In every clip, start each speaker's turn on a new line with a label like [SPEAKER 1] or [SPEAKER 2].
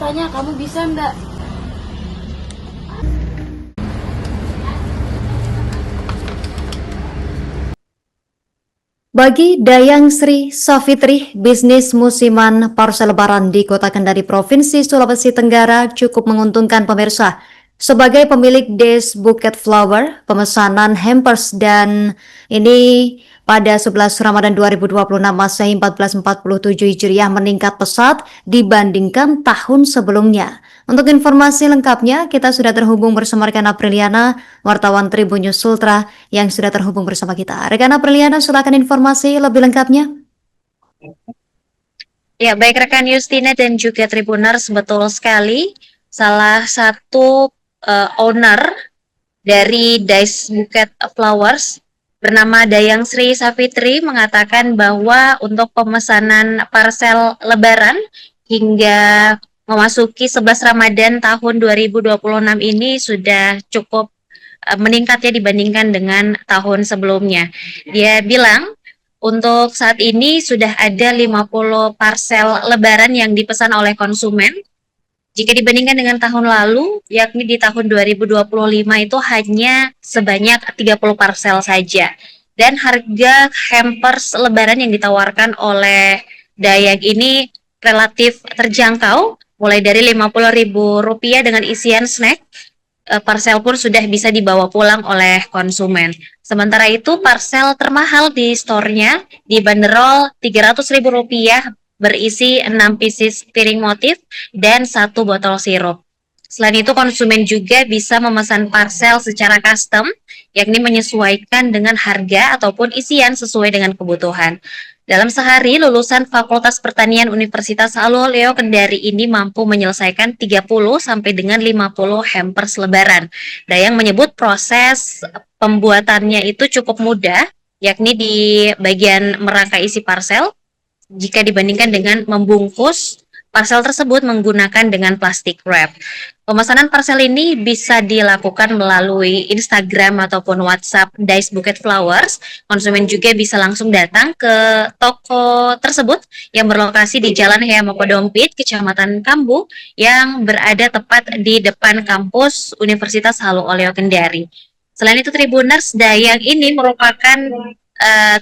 [SPEAKER 1] tanya kamu bisa nggak?
[SPEAKER 2] Bagi Dayang Sri Safitri, bisnis musiman parsel lebaran di Kota Kendari, Provinsi Sulawesi Tenggara cukup menguntungkan pemirsa. Sebagai pemilik Des Bouquet Flower, pemesanan hampers dan ini pada 11 Ramadan 2026 Masehi 1447 Hijriah meningkat pesat dibandingkan tahun sebelumnya. Untuk informasi lengkapnya, kita sudah terhubung bersama rekan Apriliana, wartawan Tribun News Sultra yang sudah terhubung bersama kita. Rekan Apriliana, silakan informasi lebih lengkapnya.
[SPEAKER 3] Ya, baik rekan Justina dan juga Tribuners, betul sekali. Salah satu owner dari Dice Bouquet Flowers bernama Dayang Sri Safitri mengatakan bahwa untuk pemesanan parcel lebaran hingga memasuki 11 Ramadan tahun 2026 ini sudah cukup meningkat ya dibandingkan dengan tahun sebelumnya. Dia bilang untuk saat ini sudah ada 50 parcel lebaran yang dipesan oleh konsumen. Jika dibandingkan dengan tahun lalu, yakni di tahun 2025 itu hanya sebanyak 30 parcel saja. Dan harga hampers lebaran yang ditawarkan oleh Dayak ini relatif terjangkau, mulai dari Rp50.000 dengan isian snack. Parcel pun sudah bisa dibawa pulang oleh konsumen. Sementara itu, parcel termahal di store-nya dibanderol Rp300.000 berisi 6 pieces piring motif dan 1 botol sirup. Selain itu, konsumen juga bisa memesan parcel secara custom, yakni menyesuaikan dengan harga ataupun isian sesuai dengan kebutuhan. Dalam sehari, lulusan Fakultas Pertanian Universitas Aluleo Kendari ini mampu menyelesaikan 30 sampai dengan 50 hampers lebaran. Dayang menyebut proses pembuatannya itu cukup mudah, yakni di bagian merangkai isi parcel, jika dibandingkan dengan membungkus parcel tersebut menggunakan dengan plastik wrap. Pemesanan parcel ini bisa dilakukan melalui Instagram ataupun WhatsApp Dice Bouquet Flowers. Konsumen juga bisa langsung datang ke toko tersebut yang berlokasi di Jalan Heamoko Dompit, Kecamatan Kambu, yang berada tepat di depan kampus Universitas Halu Oleo Kendari. Selain itu, Tribuners, Dayang ini merupakan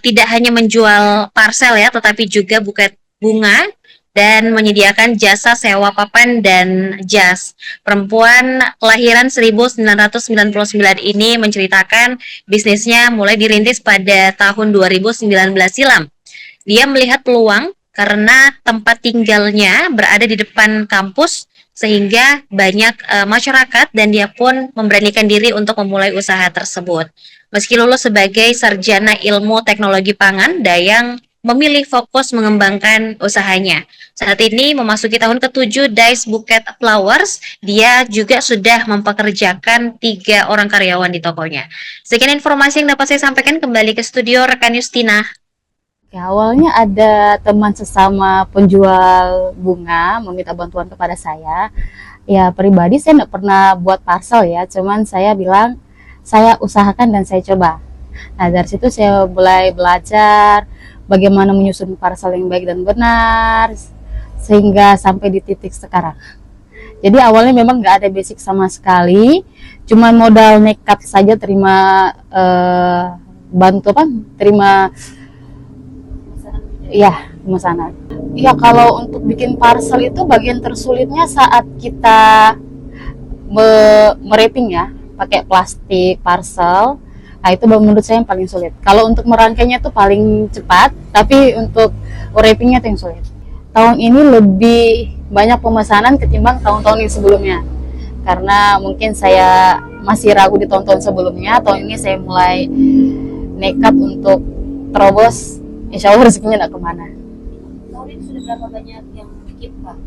[SPEAKER 3] tidak hanya menjual parcel ya, tetapi juga buket bunga dan menyediakan jasa sewa papan dan jas. Perempuan kelahiran 1999 ini menceritakan bisnisnya mulai dirintis pada tahun 2019 silam. Dia melihat peluang karena tempat tinggalnya berada di depan kampus sehingga banyak masyarakat dan dia pun memberanikan diri untuk memulai usaha tersebut. Meski lulus sebagai sarjana ilmu teknologi pangan, Dayang memilih fokus mengembangkan usahanya. Saat ini memasuki tahun ke-7 Dice Bouquet Flowers, dia juga sudah mempekerjakan 3 orang karyawan di tokonya. Sekian informasi yang dapat saya sampaikan, kembali ke studio rekan Justina.
[SPEAKER 1] Ya, awalnya ada teman sesama penjual bunga meminta bantuan kepada saya. Ya, pribadi saya nggak pernah buat parcel ya, cuman saya bilang saya usahakan dan saya coba. Nah, dari situ saya mulai belajar bagaimana menyusun parcel yang baik dan benar, sehingga sampai di titik sekarang. Jadi awalnya memang nggak ada basic sama sekali, cuman modal nekat saja terima terima ya pemesanan. Ya, kalau untuk bikin parcel itu bagian tersulitnya saat kita mereping ya, pakai plastik parcel. Nah, itu menurut saya yang paling sulit. Kalau untuk merangkainya itu paling cepat, tapi untuk wrappingnya itu yang sulit. Tahun ini lebih banyak pemesanan ketimbang tahun-tahun yang sebelumnya. Karena mungkin saya masih ragu di tahun-tahun sebelumnya, tahun ini saya mulai nekat untuk terobos. Insya Allah rezekinya tidak kemana.
[SPEAKER 4] Tahun ini sudah berapa banyak yang bikin, Pak?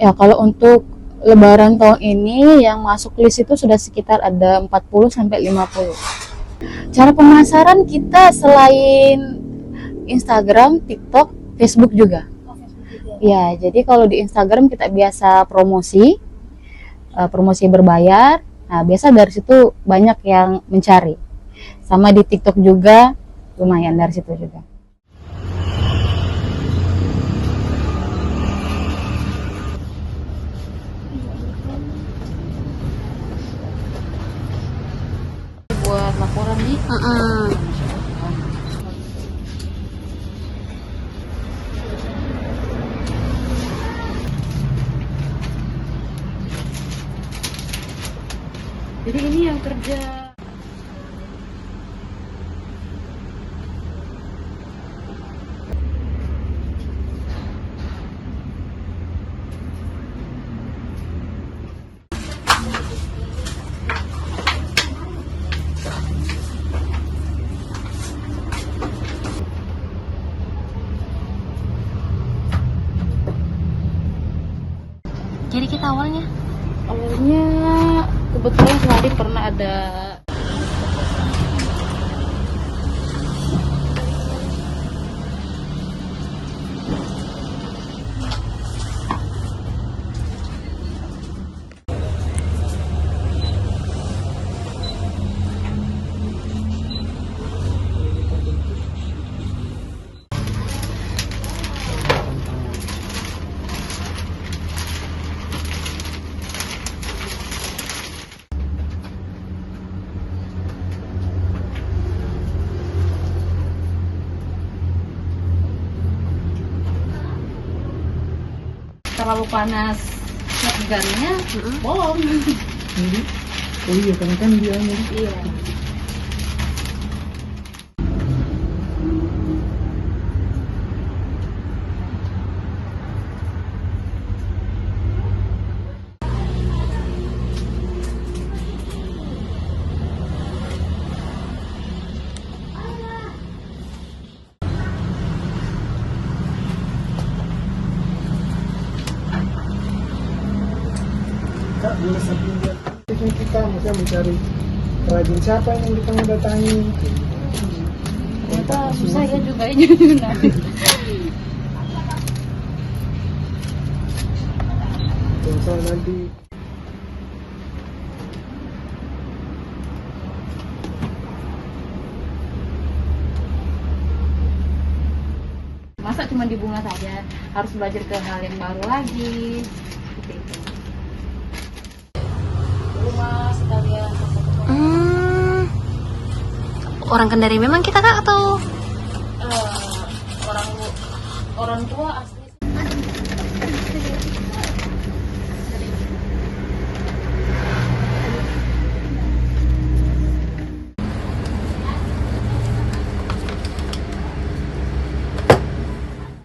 [SPEAKER 1] Ya, kalau untuk Lebaran tahun ini yang masuk list itu sudah sekitar ada 40 sampai 50. Cara pemasaran kita selain Instagram, TikTok, Facebook juga.
[SPEAKER 4] Oh, Facebook juga.
[SPEAKER 1] Ya, jadi kalau di Instagram kita biasa promosi berbayar. Nah, biasa dari situ banyak yang mencari. Sama di TikTok juga lumayan dari situ juga. kerja.
[SPEAKER 3] Jadi kita awalnya
[SPEAKER 1] Kebetulan sehari pernah ada terlalu panas shotgunnya bolong.
[SPEAKER 5] Oh iya, karena kan dia
[SPEAKER 1] Iya.
[SPEAKER 5] Kak, boleh sambil lihat itu kita, maksudnya mencari perajin siapa yang kita mau datangi.
[SPEAKER 1] Ternyata susah ya juga ini nanti.
[SPEAKER 5] Misal nanti
[SPEAKER 1] Masa cuma di bunga saja, harus belajar ke hal yang baru lagi. Seperti itu. Rumah sekalian
[SPEAKER 3] orang Kendari memang kita Kak atau
[SPEAKER 1] orang orang tua asli